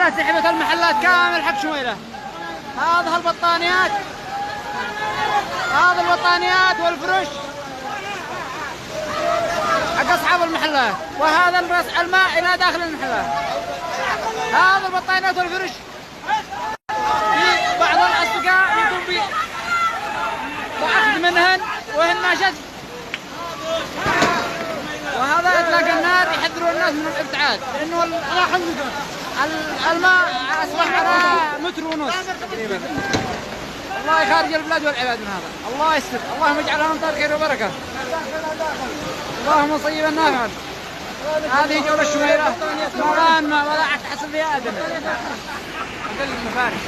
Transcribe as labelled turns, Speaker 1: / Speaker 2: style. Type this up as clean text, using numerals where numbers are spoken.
Speaker 1: شميلة سحبت المحلات كامل حق شميلة. هذه البطانيات، هذه البطانيات والفرش حق أصحاب المحلات، وهذا الماء إلى داخل المحلات. هذه البطانيات والفرش في بعض الأصدقاء يقوم بأخذ منهن وهن ما شد، وهذا إطلاق النار يحذرون الناس من الابتعاد، لأنه الماء أصبح على متر ونص تقريبا. الله يخرج البلاد والعباد من هذا، الله يستر، اللهم اجعلها أمطار خير وبركة، اللهم صيبا نافعا. هذه جولة شميلة، ما ولا تحصل فيها أدنى. المفارق